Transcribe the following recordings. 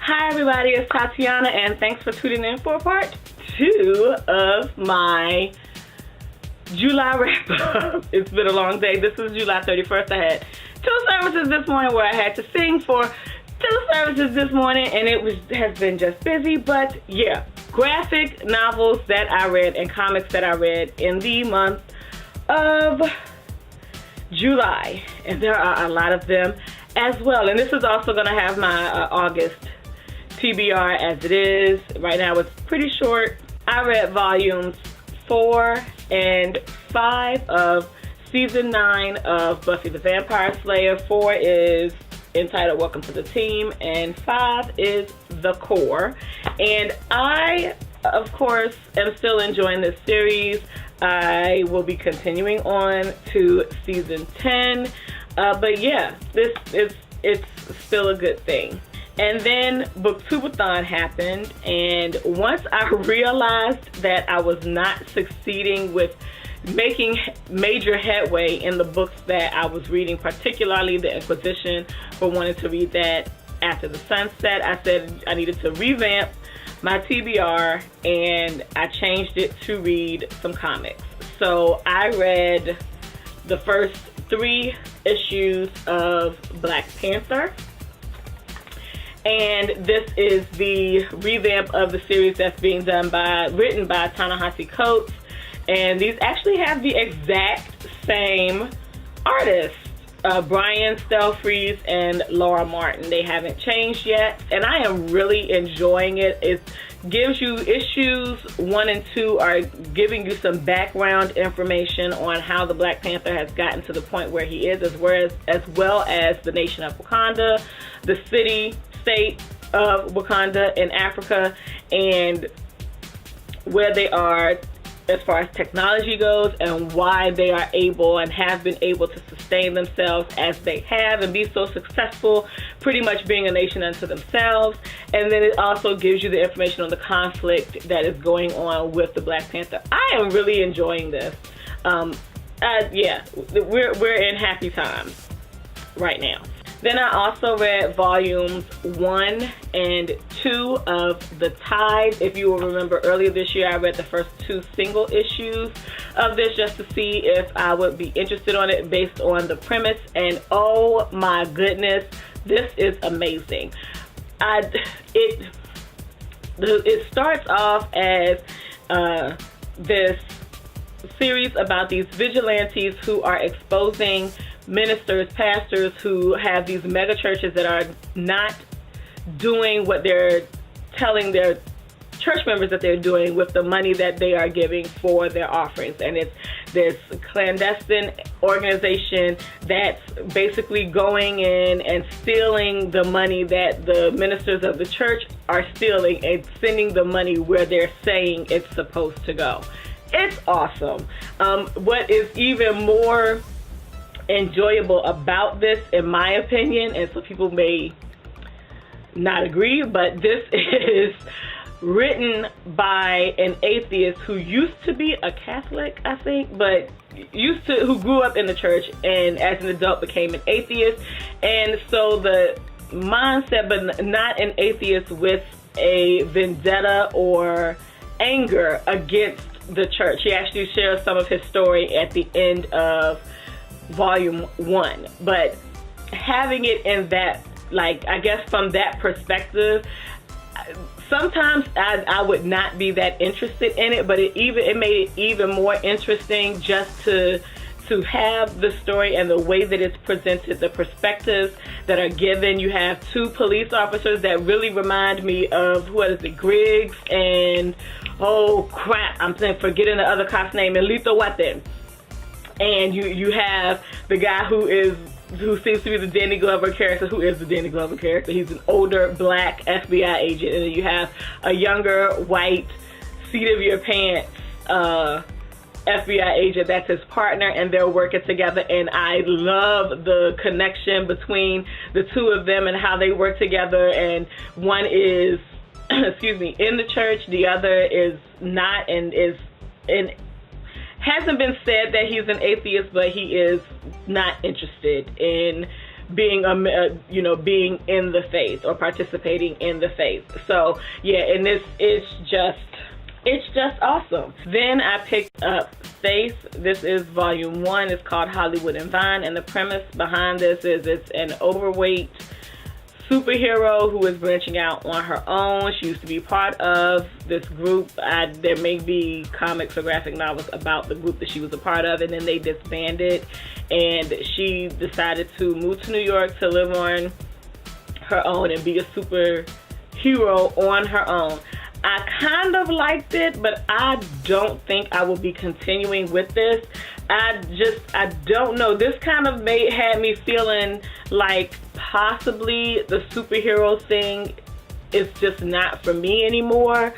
Hi everybody, it's Tatiana and thanks for tuning in for part 2 of my July wrap-up. It's been a long day. This is July 31st. I had 2 services this morning where I had to sing for 2 services this morning and has been just busy, but yeah, graphic novels that I read and comics that I read in the month of July, and there are a lot of them as well. And this is also going to have my August TBR as it is. Right now it's pretty short. I read volumes 4 and 5 of season 9 of Buffy the Vampire Slayer. 4 is entitled Welcome to the Team, and 5 is The Core. And I, of course, am still enjoying this series. I will be continuing on to season 10. But yeah, it's still a good thing. And then Booktubeathon happened, and once I realized that I was not succeeding with making major headway in the books that I was reading, particularly The Inquisition, for wanting to read that after the sunset, I said I needed to revamp my TBR, and I changed it to read some comics. So I read the first 3 issues of Black Panther. And this is the revamp of the series that's being written by Ta-Nehisi Coates. And these actually have the exact same artists, Brian Stelfreeze and Laura Martin. They haven't changed yet, and I am really enjoying it. It gives you issues 1 and 2 are giving you some background information on how the Black Panther has gotten to the point where he is, as well as the nation of Wakanda, the state of Wakanda in Africa, and where they are as far as technology goes, and why they are able and have been able to sustain themselves as they have and be so successful, pretty much being a nation unto themselves. And then it also gives you the information on the conflict that is going on with the Black Panther. I am really enjoying this. Yeah, we're in happy times right now. Then I also read volumes 1 and 2 of The Tide. If you will remember, earlier this year I read the first 2 single issues of this just to see if I would be interested on it based on the premise. And oh my goodness, this is amazing. It starts off as this series about these vigilantes who are exposing ministers, pastors who have these mega churches that are not doing what they're telling their church members that they're doing with the money that they are giving for their offerings. And it's this clandestine organization that's basically going in and stealing the money that the ministers of the church are stealing and sending the money where they're saying it's supposed to go. It's awesome. What is even more enjoyable about this, in my opinion, and some people may not agree, but this is written by an atheist who used to be a Catholic, I think, but who grew up in the church and as an adult became an atheist. And so the mindset, but not an atheist with a vendetta or anger against the church. He actually shares some of his story at the end of volume 1, but having it in that, like, I guess from that perspective, sometimes I would not be that interested in it, but it made it even more interesting just to have the story and the way that it's presented, the perspectives that are given. You have 2 police officers that really remind me of, Griggs and, oh crap, I'm forgetting the other cop's name, in Lethal Weapon. And you have the guy who seems to be the Danny Glover character, who is the Danny Glover character. He's an older black FBI agent. And then you have a younger white seat of your pants FBI agent that's his partner, and they're working together. And I love the connection between the 2 of them and how they work together. And one is, in the church, the other is not, and hasn't been said that he's an atheist, but he is not interested in being being in the faith or participating in the faith. So yeah, and it's just awesome. Then I picked up Faith. This is volume 1. It's called Hollywood and Vine, and the premise behind this is it's an overweight superhero who is branching out on her own. She used to be part of this group. There may be comics or graphic novels about the group that she was a part of, and then they disbanded, and she decided to move to New York to live on her own and be a superhero on her own. I kind of liked it, but I don't think I will be continuing with this. I don't know. This kind of had me feeling like possibly the superhero thing is just not for me anymore.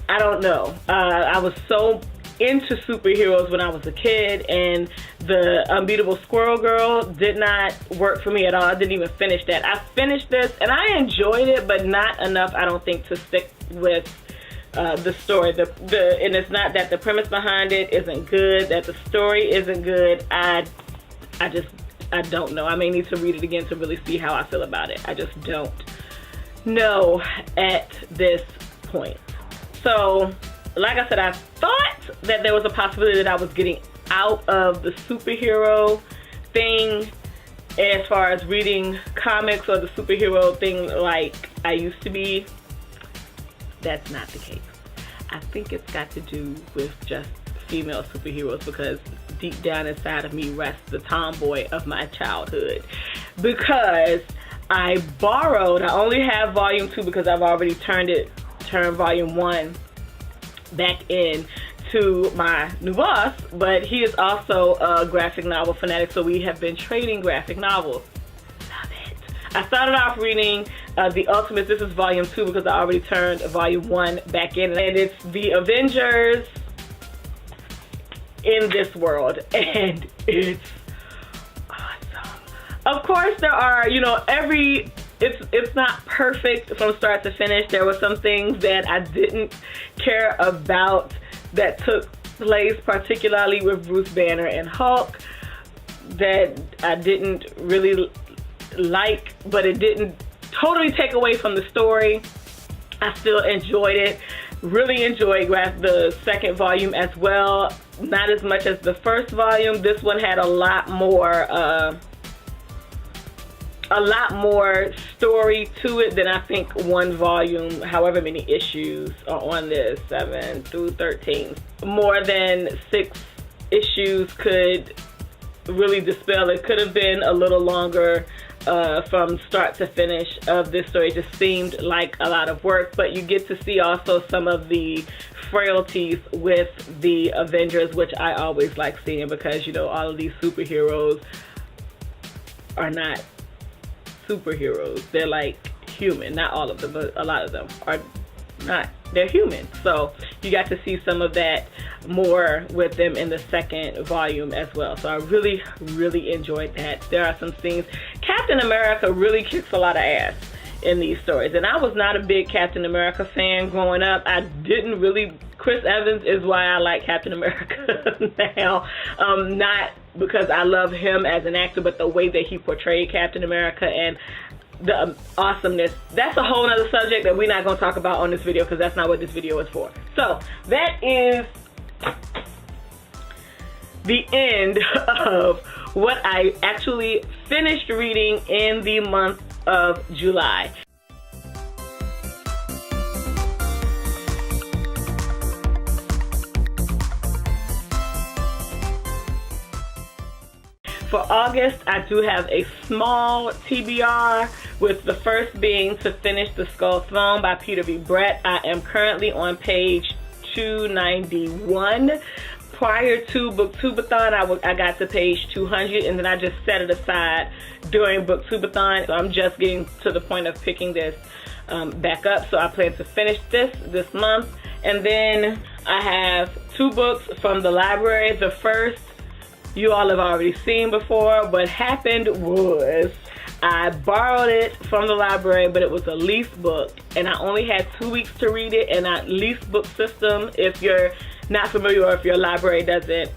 I don't know. I was so into superheroes when I was a kid, and the Unbeatable Squirrel Girl did not work for me at all. I didn't even finish that. I finished this and I enjoyed it, but not enough, I don't think, to stick with the story. And it's not that the premise behind it isn't good, that the story isn't good. I don't know. I may need to read it again to really see how I feel about it. I just don't know at this point. So, like I said, I thought that there was a possibility that I was getting out of the superhero thing as far as reading comics or the superhero thing like I used to be. That's not the case. I think it's got to do with just female superheroes, because deep down inside of me rests the tomboy of my childhood. Because I only have volume 2 because I've already turned volume 1 back in to my new boss, but he is also a graphic novel fanatic, so we have been trading graphic novels. Love it. I started off reading The Ultimate. This is volume 2 because I already turned volume 1 back in, and it's the Avengers in this world, and it's awesome. Of course, there are, it's not perfect from start to finish. There were some things that I didn't care about that took place, particularly with Bruce Banner and Hulk, that I didn't really like, but it didn't totally take away from the story. I still enjoyed it. Really enjoyed the second volume as well. Not as much as the first volume. This one had a lot more story to it than I think one volume, however many issues are on this, 7 through 13. More than 6 issues could really dispel. It could have been a little longer from start to finish of this story. It just seemed like a lot of work, but you get to see also some of the frailties with the Avengers, which I always like seeing, because all of these superheroes are not superheroes. They're like human. Not all of them, but a lot of them are not. They're human. So you got to see some of that more with them in the second volume as well. So I really, really enjoyed that. There are some scenes. Captain America really kicks a lot of ass in these stories, and I was not a big Captain America fan growing up. I didn't really. Chris Evans is why I like Captain America now. Not because I love him as an actor, but the way that he portrayed Captain America and the awesomeness. That's a whole other subject that we're not going to talk about on this video, because that's not what this video is for. So that is the end of what I actually finished reading in the month of July. For August, I do have a small TBR, with the first being to finish The Skull Throne by Peter V. Brett. I am currently on page 291. Prior to Booktubeathon, I got to page 200, and then I just set it aside during Booktubeathon. So I'm just getting to the point of picking this back up. So I plan to finish this month. And then I have 2 books from the library. The first, you all have already seen before. What happened was I borrowed it from the library, but it was a lease book, and I only had 2 weeks to read it. And that lease book system, if you're not familiar or if your library doesn't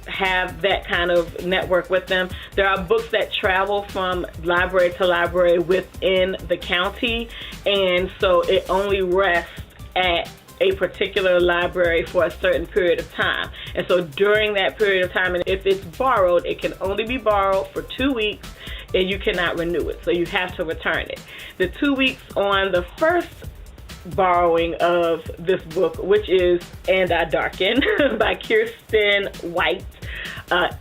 have that kind of network with them. There are books that travel from library to library within the county, and so it only rests at a particular library for a certain period of time. And so during that period of time, and if it's borrowed, it can only be borrowed for 2 weeks, and you cannot renew it, so you have to return it. The 2 weeks on the first borrowing of this book, which is And I Darken by Kiersten White,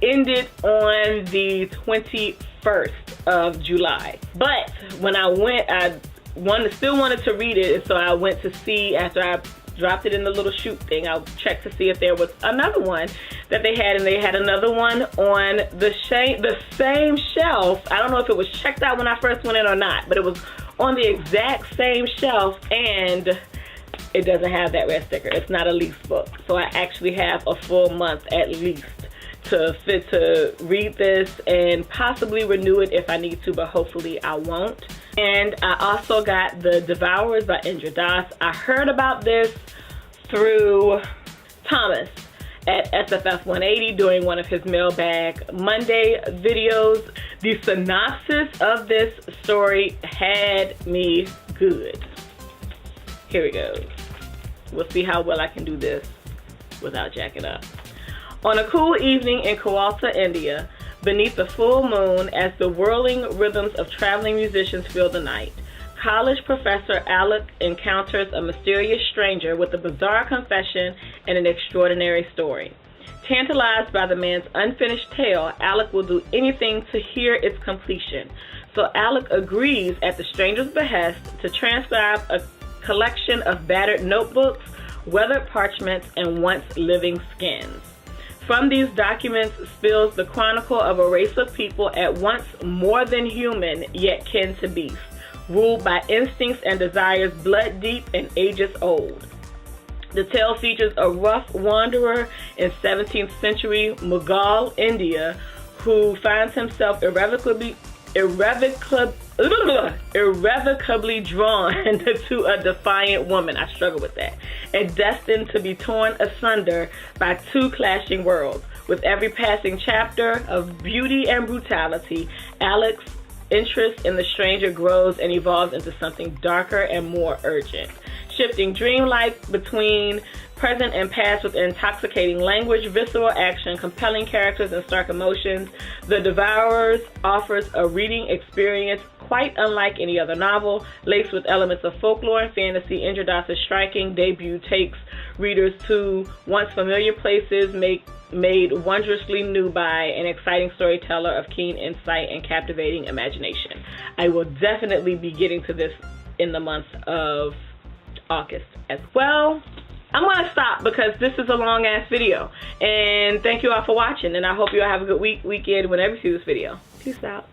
ended on the 21st of July. But when I went, I still wanted to read it, and so I went to see, after I dropped it in the little chute thing, I checked to see if there was another one that they had, and they had another one on the same shelf. I don't know if it was checked out when I first went in or not, but it was on the exact same shelf, and it doesn't have that red sticker. It's not a lease book. So I actually have a full month at least to read this and possibly renew it if I need to, but hopefully I won't. And I also got The Devourers by Indra Das. I heard about this through Thomas at SFF 180 during one of his Mailbag Monday videos. The synopsis of this story had me good. Here we go. We'll see how well I can do this without jacking up. On a cool evening in Kawalta, India, beneath the full moon, as the whirling rhythms of traveling musicians fill the night, college professor Alec encounters a mysterious stranger with a bizarre confession and an extraordinary story. Tantalized by the man's unfinished tale, Alec will do anything to hear its completion. So Alec agrees at the stranger's behest to transcribe a collection of battered notebooks, weathered parchments, and once living skins. From these documents spills the chronicle of a race of people at once more than human, yet kin to beast, ruled by instincts and desires blood deep and ages old. The tale features a rough wanderer in 17th century Mughal India who finds himself irrevocably drawn to a defiant woman. I struggle with that. And destined to be torn asunder by two clashing worlds. With every passing chapter of beauty and brutality, Alec's interest in the stranger grows and evolves into something darker and more urgent. Shifting dreamlike between present and past with intoxicating language, visceral action, compelling characters, and stark emotions, The Devourers offers a reading experience quite unlike any other novel. Laced with elements of folklore and fantasy, Indra Das' striking debut takes readers to once familiar places made wondrously new by an exciting storyteller of keen insight and captivating imagination. I will definitely be getting to this in the month of August as well. I'm going to stop because this is a long ass video, and thank you all for watching, and I hope you all have a good weekend whenever you see this video. Peace out.